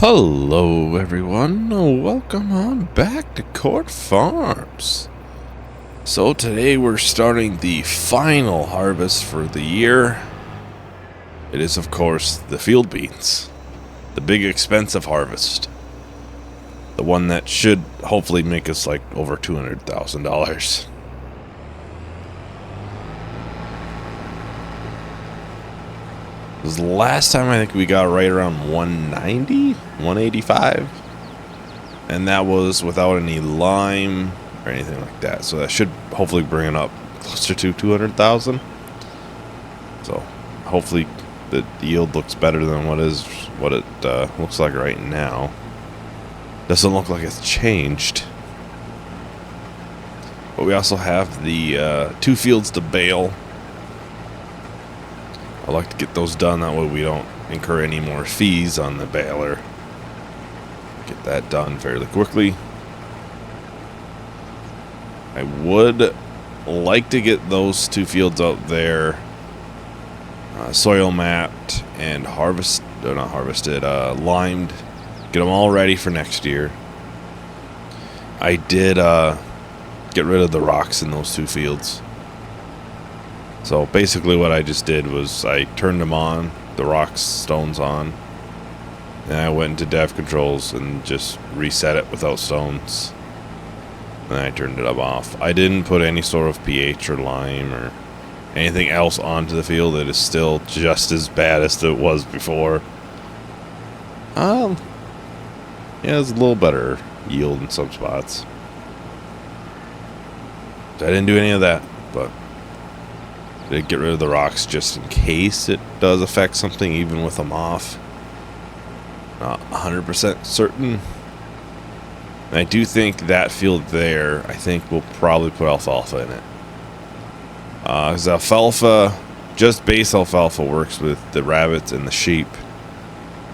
Hello everyone, welcome on back to Court Farms. So today we're starting the final harvest for the year. It is of course the field beans, the big expensive harvest. The one that should hopefully make us like over $200,000. The last time I think we got right around 190, 185, and that was without any lime or anything like that. So that should hopefully bring it up closer to 200,000. So hopefully the yield looks better than what it looks like right now. Doesn't look like it's changed. But we also have the 2 fields to bale. I like to get those done, that way we don't incur any more fees on the baler. Get that done fairly quickly. I would like to get those 2 fields out there soil mapped and limed. Get them all ready for next year. I did get rid of the rocks in those 2 fields. So basically what I just did was I turned them on, the rocks, stones on, and I went into dev controls and just reset it without stones. And I turned it up off. I didn't put any sort of pH or lime or anything else onto the field. It is still just as bad as it was before. Yeah, it's a little better yield in some spots. I didn't do any of that, but did get rid of the rocks just in case it does affect something, even with them off. Not 100% certain. And I do think that field there, I think we'll probably put alfalfa in it. Because alfalfa, just base alfalfa works with the rabbits and the sheep.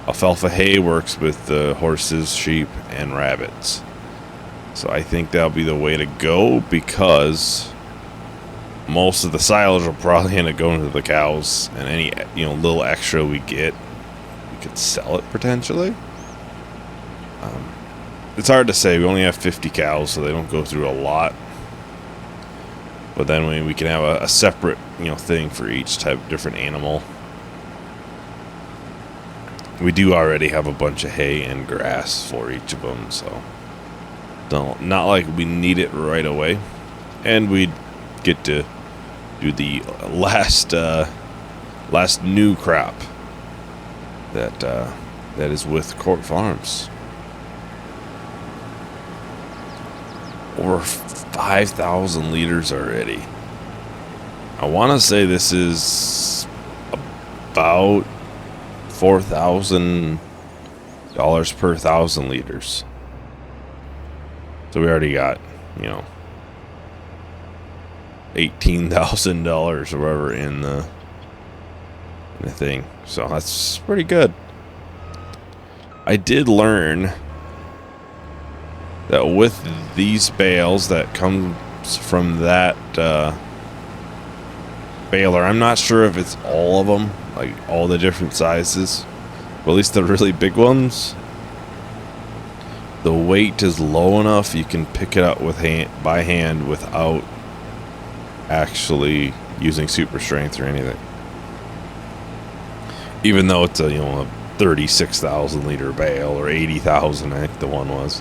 Alfalfa hay works with the horses, sheep, and rabbits. So I think that'll be the way to go, because most of the silage will probably end up going to the cows, and any little extra we get, we could sell it potentially. It's hard to say. We only have 50 cows, so they don't go through a lot. But then we can have a separate thing for each different animal. We do already have a bunch of hay and grass for each of them, so not like we need it right away. And we get to do the last new crop that is with Court Farms. Over 5,000 liters already. I want to say this is about $4,000 per 1,000 liters. So we already got, $18,000 or whatever in the thing. So that's pretty good. I did learn that with these bales that comes from that baler, I'm not sure if it's all of them, like all the different sizes, but at least the really big ones, the weight is low enough you can pick it up by hand without actually using super strength or anything. Even though it's a 36,000 liter bale, or 80,000, I think the one was,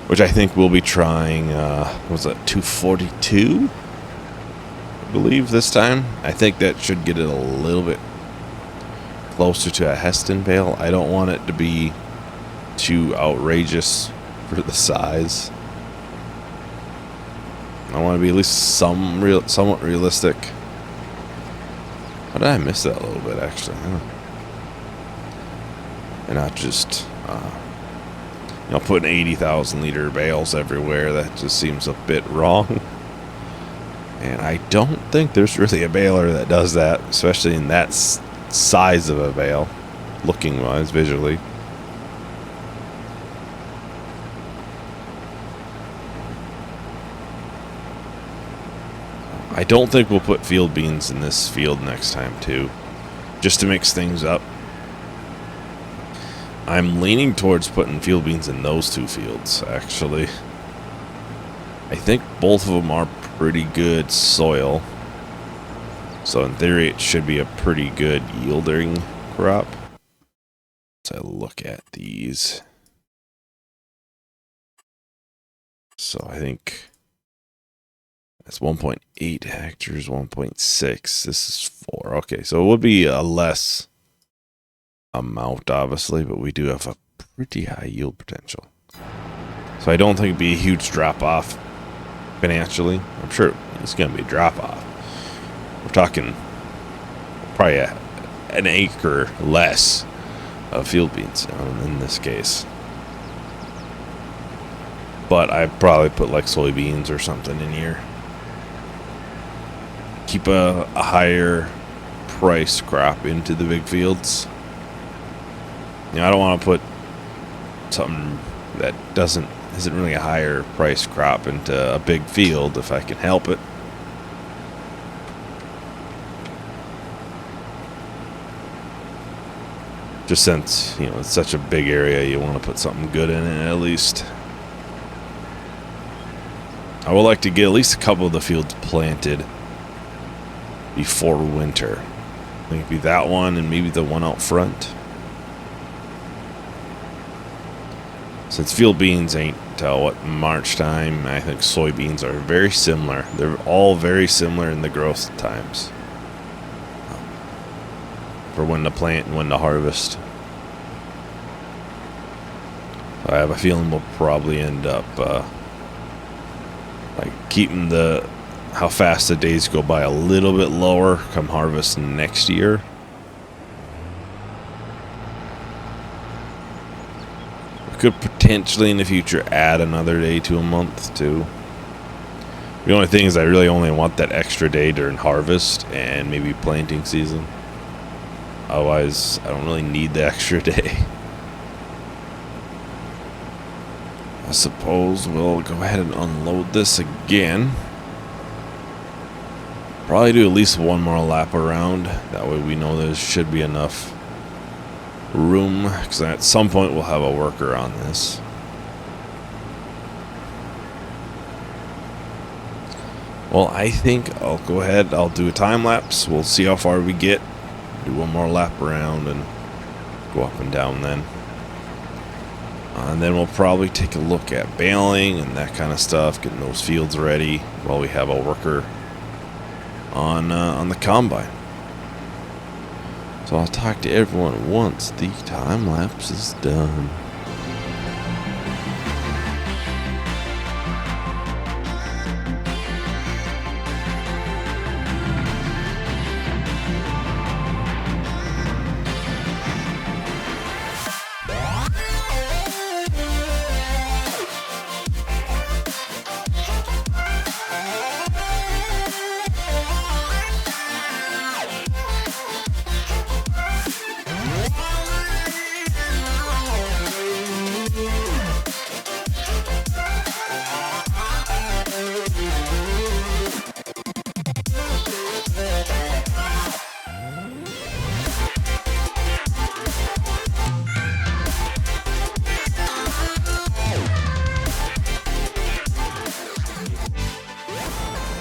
which I think we'll be trying. Was that 242? I believe this time. I think that should get it a little bit closer to a Heston bale. I don't want it to be too outrageous for the size. I want to be at least somewhat realistic. How did I miss that a little bit, actually? And not just putting 80,000 liter bales everywhere. That just seems a bit wrong. And I don't think there's really a baler that does that, especially in that size of a bale, looking wise, visually. I don't think we'll put field beans in this field next time too, just to mix things up. I'm leaning towards putting field beans in those two fields, actually. I think both of them are pretty good soil. So in theory, it should be a pretty good yielding crop. Let's look at these. So I think that's 1.8 hectares, 1.6. This is 4. Okay, so it would be a less amount, obviously, but we do have a pretty high yield potential. So I don't think it'd be a huge drop-off financially. I'm sure it's going to be a drop-off. We're talking probably an acre less of field beans in this case. But I'd probably put like soybeans or something in here. Keep a higher price crop into the big fields. You know, I don't want to put something that isn't really a higher price crop into a big field if I can help it. Just since, you know, it's such a big area, you want to put something good in it at least. I would like to get at least a couple of the fields planted before winter. I think it'd be that one and maybe the one out front. Since field beans ain't till March time, I think soybeans are very similar. They're all very similar in the growth times for when to plant and when to harvest. I have a feeling we'll probably end up like keeping how fast the days go by a little bit lower come harvest next year. We could potentially in the future add another day to a month too. The only thing is I really only want that extra day during harvest and maybe planting season. Otherwise, I don't really need the extra day. I suppose we'll go ahead and unload this again. Probably do at least one more lap around. That way we know there should be enough room. Because at some point we'll have a worker on this. Well, I think I'll go ahead. I'll do a time lapse. We'll see how far we get. Do one more lap around and go up and down then. And then we'll probably take a look at baling and that kind of stuff, getting those fields ready while we have a worker on the combine. So I'll talk to everyone once the time lapse is done.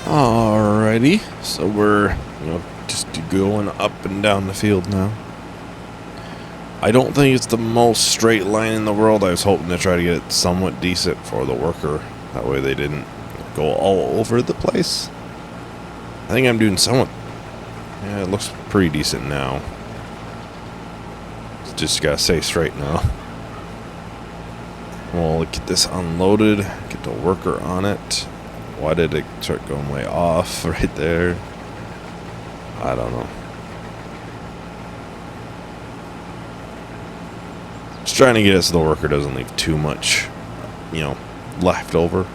Alrighty, so we're just going up and down the field now. I don't think it's the most straight line in the world. I was hoping to try to get it somewhat decent for the worker. That way they didn't go all over the place. I think I'm doing somewhat. Yeah, it looks pretty decent now. Just gotta stay straight now. We'll get this unloaded, get the worker on it. Why did it start going way off right there? I don't know. Just trying to get it so the worker doesn't leave too much, left over.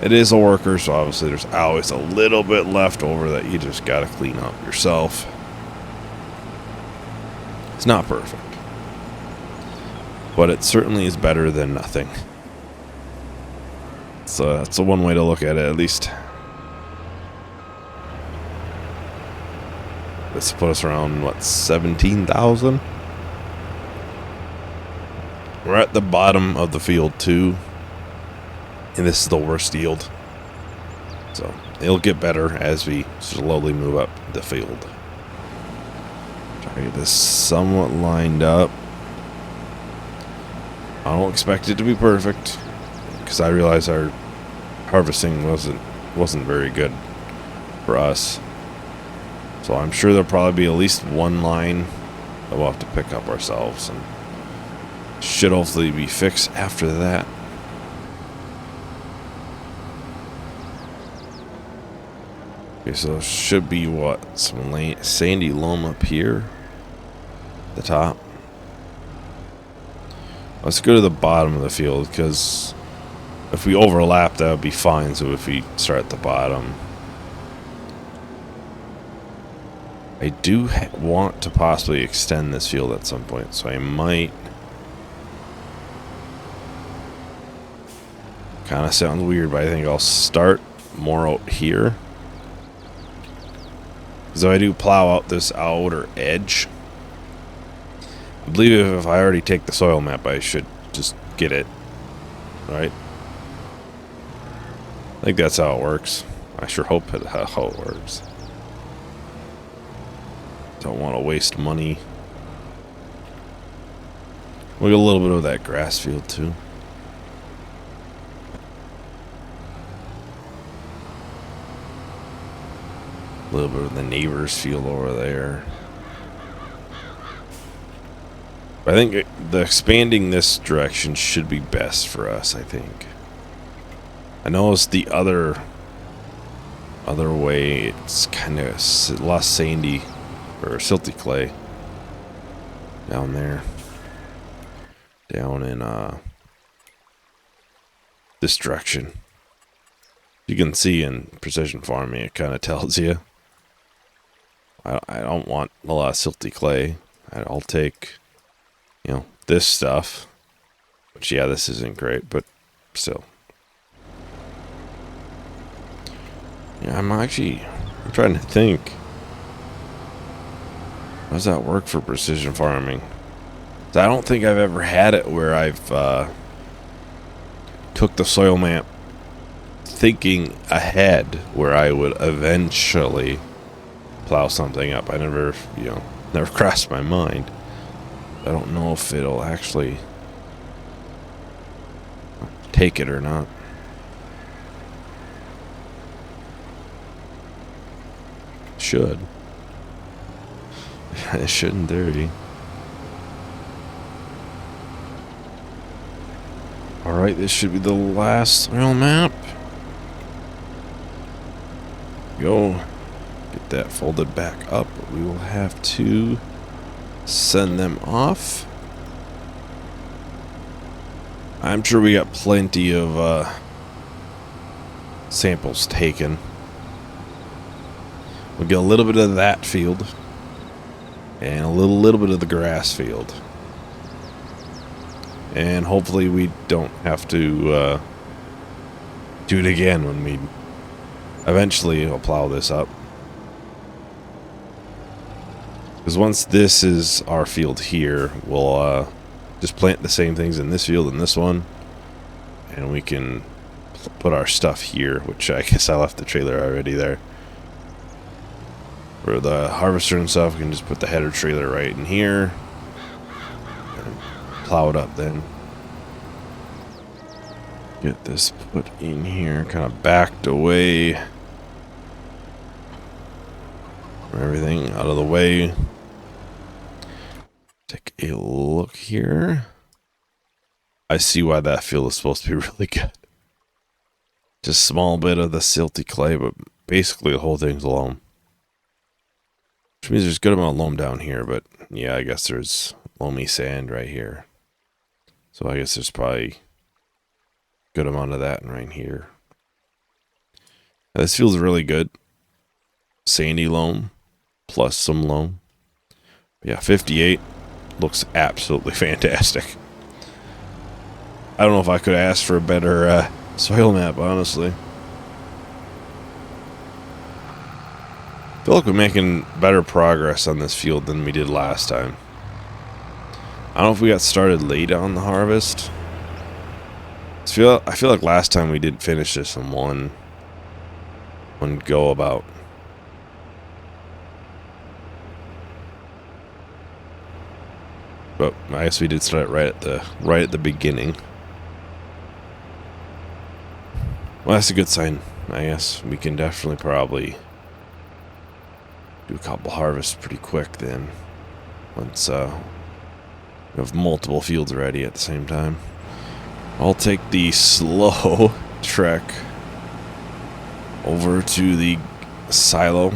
It is a worker, so obviously there's always a little bit left over that you just gotta clean up yourself. It's not perfect, but it certainly is better than nothing. So that's one way to look at it, at least. This put us around, 17,000? We're at the bottom of the field too, and this is the worst yield. So it'll get better as we slowly move up the field. Try to get this somewhat lined up. I don't expect it to be perfect, because I realize our harvesting wasn't very good for us. So I'm sure there'll probably be at least one line that we'll have to pick up ourselves, and should hopefully be fixed after that. Okay, so should be what? Some sandy loam up here at the top. Let's go to the bottom of the field, because if we overlap, that would be fine. So if we start at the bottom, I do want to possibly extend this field at some point, so I might. Kind of sounds weird, but I think I'll start more out here. So I do plow out this outer edge. I believe if I already take the soil map, I should just get it. Right? I think that's how it works. I sure hope that's how it works. Don't want to waste money. We'll get a little bit of that grass field too. A little bit of the neighbor's field over there. I think the expanding this direction should be best for us, I think. I know it's the other way. It's kind of less sandy or silty clay down there. Down in this direction. You can see in precision farming, it kind of tells you. I don't want a lot of silty clay. I'll take, you know, this stuff. Which, yeah, this isn't great, but still. Yeah, I'm trying to think. How does that work for precision farming? I don't think I've ever had it where I've took the soil map thinking ahead where I would eventually plow something up. I never crossed my mind. I don't know if it'll actually take it or not. Should. It should in theory. Alright, this should be the last soil map. Go. Get that folded back up. We will have to send them off. I'm sure we got plenty of samples taken. We'll get a little bit of that field. And a little bit of the grass field. And hopefully we don't have to do it again when we eventually will plow this up. Because once this is our field here, we'll just plant the same things in this field and this one. And we can put our stuff here, which I guess I left the trailer already there. For the harvester and stuff, we can just put the header trailer right in here. And plow it up then. Get this put in here, kind of backed away. Everything out of the way. Take a look here. I see why that field is supposed to be really good. Just a small bit of the silty clay, but basically the whole thing's loam. Which means there's a good amount of loam down here, but yeah, I guess there's loamy sand right here. So I guess there's probably a good amount of that right here. Now, this feels really good. Sandy loam plus some loam. Yeah, 58 looks absolutely fantastic. I don't know if I could ask for a better soil map, honestly. I feel like we're making better progress on this field than we did last time. I don't know if we got started late on the harvest. I feel like last time we did finish this in one go about. But I guess we did start right at the beginning. Well, that's a good sign. I guess we can definitely probably do a couple harvests pretty quick then. Once we have multiple fields ready at the same time. I'll take the slow trek over to the silo.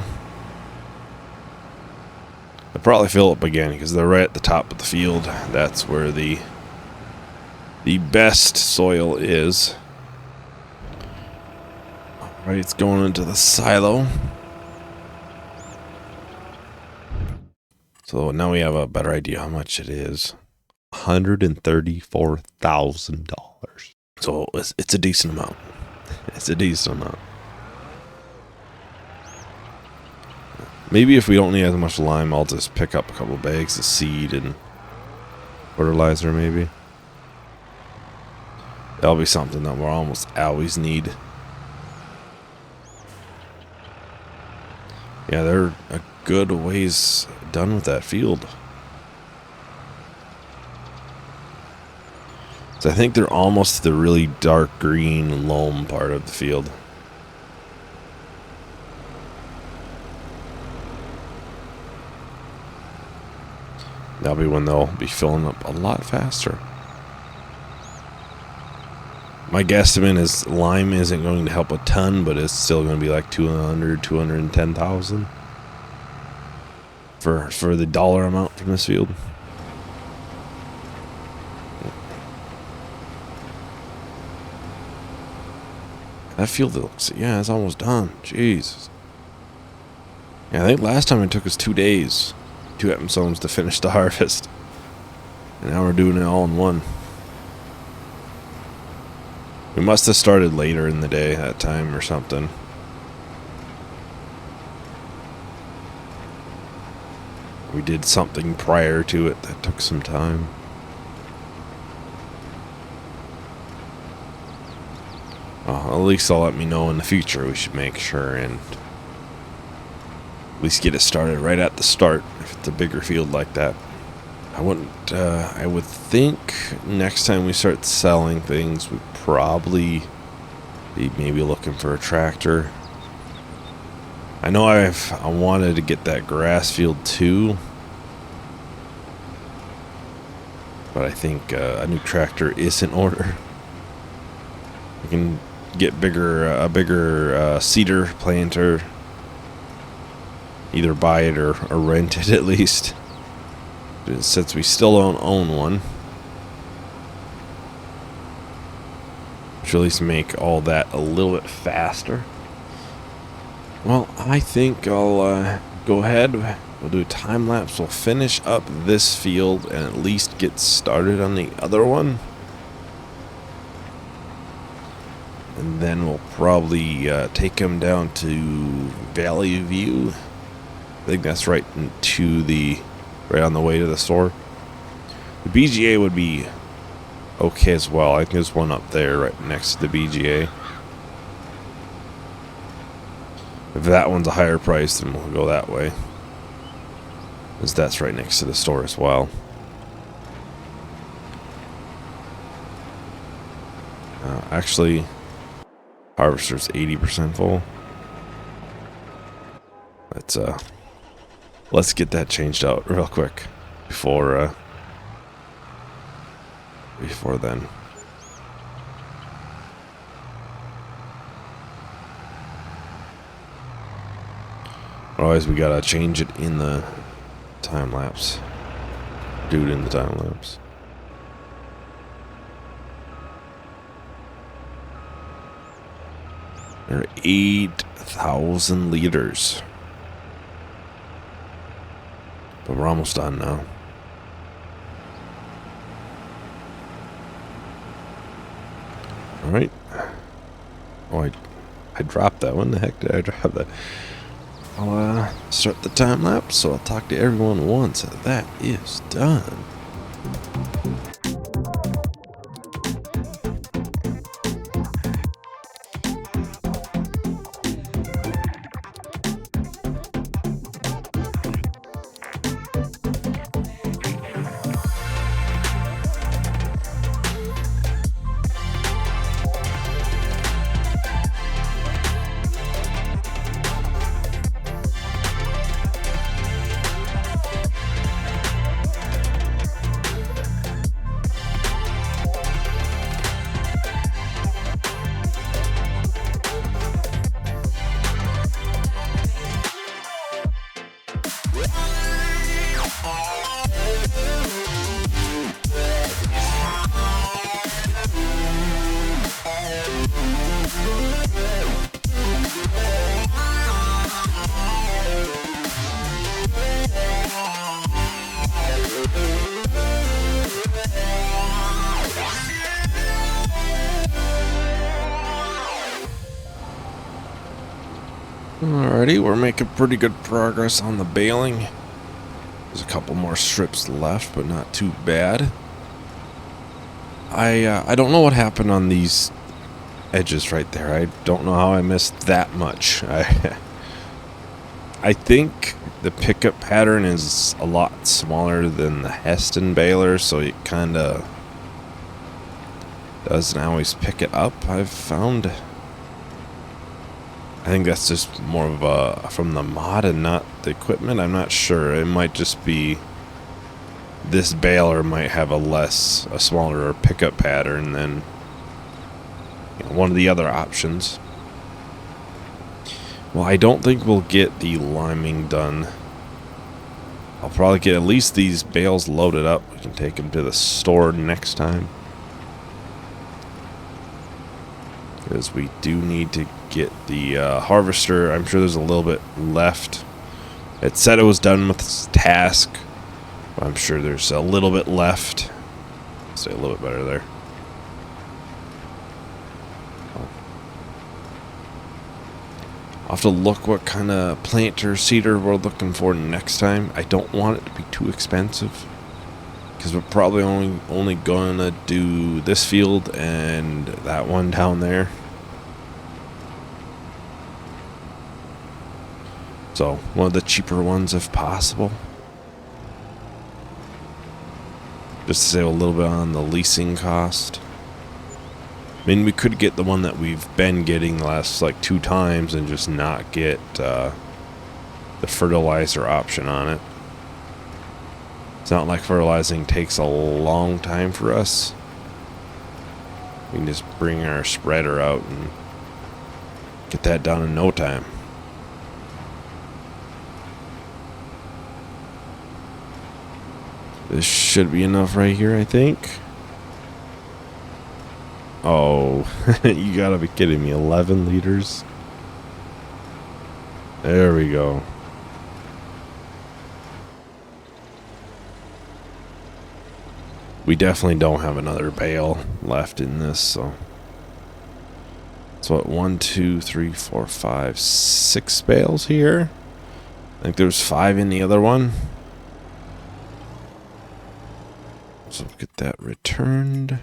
They'll probably fill up again because they're right at the top of the field. That's where the best soil is. Alright, it's going into the silo. So now we have a better idea how much it is. $134,000. So it's a decent amount. It's a decent amount. Maybe if we don't need as much lime, I'll just pick up a couple bags of seed and fertilizer maybe. That'll be something that we'll almost always need. Yeah, they're a good ways done with that field. So I think they're almost the really dark green loam part of the field. That'll be when they'll be filling up a lot faster. My guesstimate is lime isn't going to help a ton, but it's still going to be like 210,000 for the dollar amount from this field. That field looks, yeah, it's almost done. Jesus. Yeah, I think last time it took us 2 days, 2 episodes to finish the harvest. And now we're doing it all in one. We must have started later in the day that time or something. We did something prior to it that took some time. At least they'll let me know in the future. We should make sure and at least get it started right at the start if it's a bigger field like that. I would think next time we start selling things, we'd probably be maybe looking for a tractor. I know I wanted to get that grass field too, but I think a new tractor is in order. We can get a bigger cedar planter, either buy it or rent it at least, since we still don't own one. Which will at least make all that a little bit faster. Well, I think I'll go ahead. We'll do a time lapse. We'll finish up this field and at least get started on the other one. And then we'll probably take him down to Valley View. I think that's right on the way to the store. The BGA would be okay as well. I think there's one up there right next to the BGA. If that one's a higher price, then we'll go that way, because that's right next to the store as well. Actually, harvester's 80% full. Let's get that changed out real quick before then. Otherwise, we gotta change it in the time lapse. Do it in the time lapse. There are 8,000 liters. But we're almost done now. Alright. Oh, I dropped that. When the heck did I drop that? I'll start the time lapse, so I'll talk to everyone once that is done. Alrighty, we're making pretty good progress on the baling. There's a couple more strips left, but not too bad. I don't know what happened on these edges right there. I don't know how I missed that much. I think the pickup pattern is a lot smaller than the Heston baler, so it kind of doesn't always pick it up, I've found. I think that's just more of a from the mod and not the equipment. I'm not sure. It might just be this baler might have a smaller pickup pattern than one of the other options. Well, I don't think we'll get the liming done. I'll probably get at least these bales loaded up. We can take them to the store next time. Because we do need to get the harvester. I'm sure there's a little bit left. It said it was done with its task. But I'm sure there's a little bit left. Say a little bit better there. I'll have to look what kind of planter seeder we're looking for next time. I don't want it to be too expensive, because we're probably only going to do this field and that one down there. So one of the cheaper ones if possible. Just to save a little bit on the leasing cost. I mean, we could get the one that we've been getting the last like 2 times and just not get the fertilizer option on it. It's not like fertilizing takes a long time for us. We can just bring our spreader out and get that done in no time. This should be enough right here, I think. Oh, you gotta be kidding me. 11 liters. There we go. We definitely don't have another bale left in this, so. So what, 1, 2, 3, 4, 5, 6 bales here? I think there's 5 in the other one. So get that returned.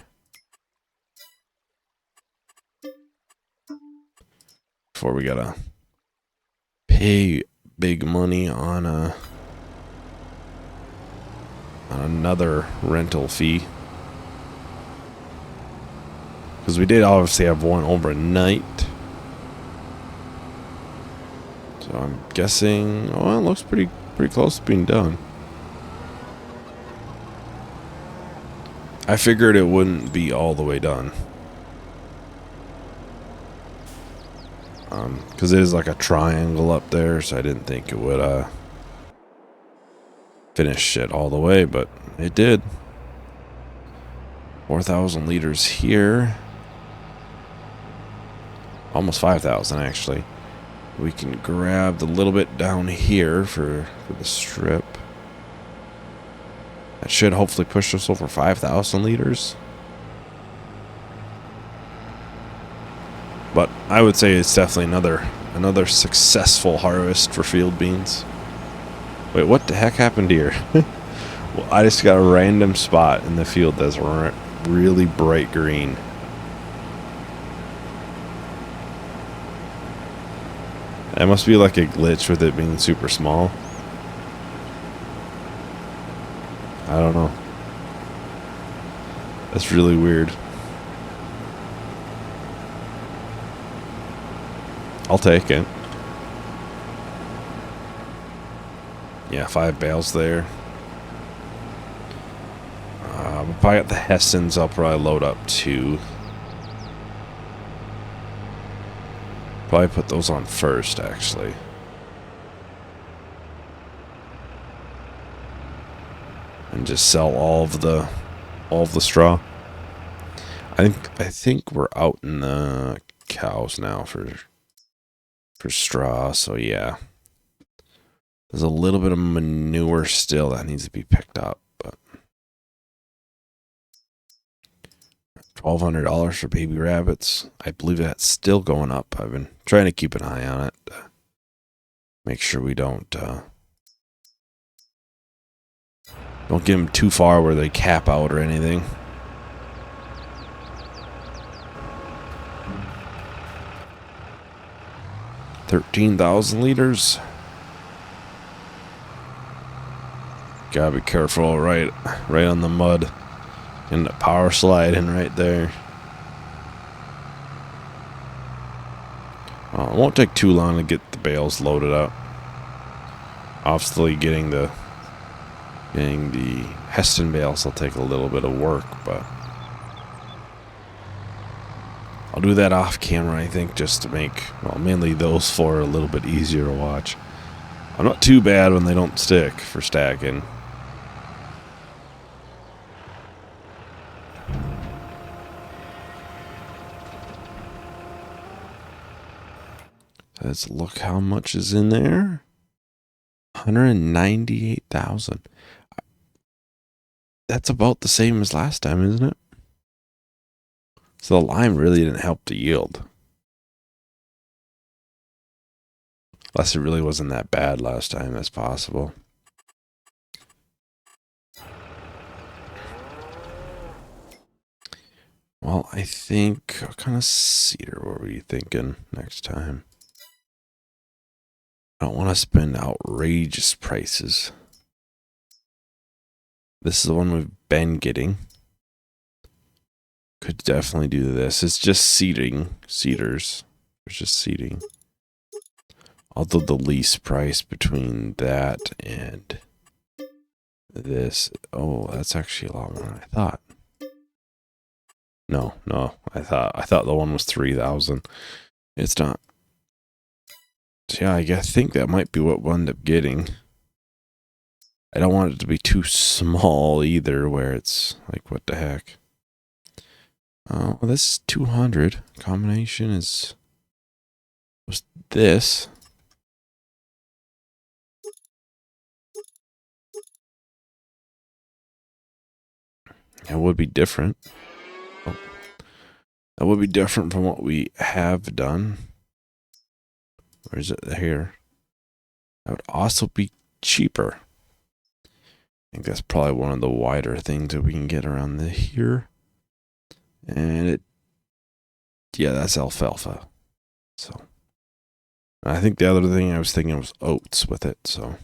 Before we gotta pay big money on another rental fee, because we did obviously have one overnight. So I'm guessing, oh, it looks pretty close to being done. I figured it wouldn't be all the way done. Because it is like a triangle up there, so I didn't think it would finish it all the way, but it did. 4,000 liters here. Almost 5,000 actually. We can grab the little bit down here for the strip. That should hopefully push us over 5,000 liters. But I would say it's definitely another successful harvest for Fieldbeans. Wait, what the heck happened here? Well, I just got a random spot in the field that's really bright green. That must be like a glitch with it being super small. I don't know. That's really weird. I'll take it. Yeah, 5 bales there. If I got the Hessens, I'll probably load up 2. Probably put those on first, actually. And just sell all of the straw. I think we're out in the cows now for straw, so yeah. There's a little bit of manure still that needs to be picked up, but $1,200 for baby rabbits. I believe that's still going up. I've been trying to keep an eye on it. Make sure we don't get them too far where they cap out or anything. $13,000 liters. Gotta be careful, right on the mud. And the power sliding right there. It won't take too long to get the bales loaded up. Obviously, getting the Heston bales will take a little bit of work, but I'll do that off camera, I think, just to make, well, mainly those four a little bit easier to watch. I'm not too bad when they don't stick for stacking. Let's look how much is in there. 198,000. That's about the same as last time, isn't it? So the lime really didn't help the yield. Unless it really wasn't that bad last time, that's possible. Well, I think, what kind of cedar were we thinking next time? I don't want to spend outrageous prices. This is the one we've been getting. Could definitely do this. It's just cedars. It's just seeding. Although the least price between that and this. Oh, that's actually a lot more than I thought. No. I thought the one was 3,000. It's not. So yeah, I think that might be what we'll end up getting. I don't want it to be too small either, where it's like, what the heck? Well, this is 200. Combination was this. That would be different. Oh. That would be different from what we have done. Where is it here? That would also be cheaper. I think that's probably one of the wider things that we can get around here. And yeah, that's alfalfa. So, I think the other thing I was thinking was oats with it. So,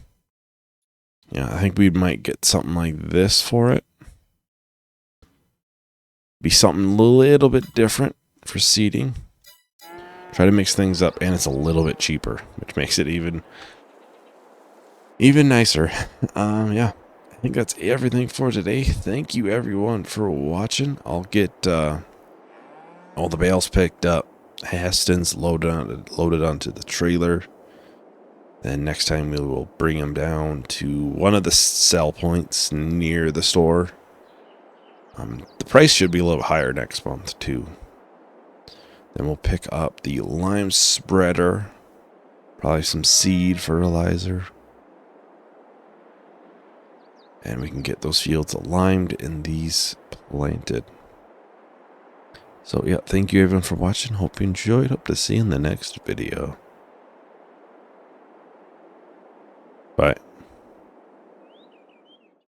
yeah, I think we might get something like this for it. Be something a little bit different for seeding. Try to mix things up, and it's a little bit cheaper, which makes it even nicer. Yeah, I think that's everything for today. Thank you everyone for watching. I'll get all the bales picked up, Heston's loaded onto the trailer. Then next time we will bring them down to one of the sell points near the store. The price should be a little higher next month too. Then we'll pick up the lime spreader, probably some seed fertilizer, and we can get those fields limed and these planted. So yeah, thank you everyone for watching. Hope you enjoyed. Hope to see you in the next video. Bye.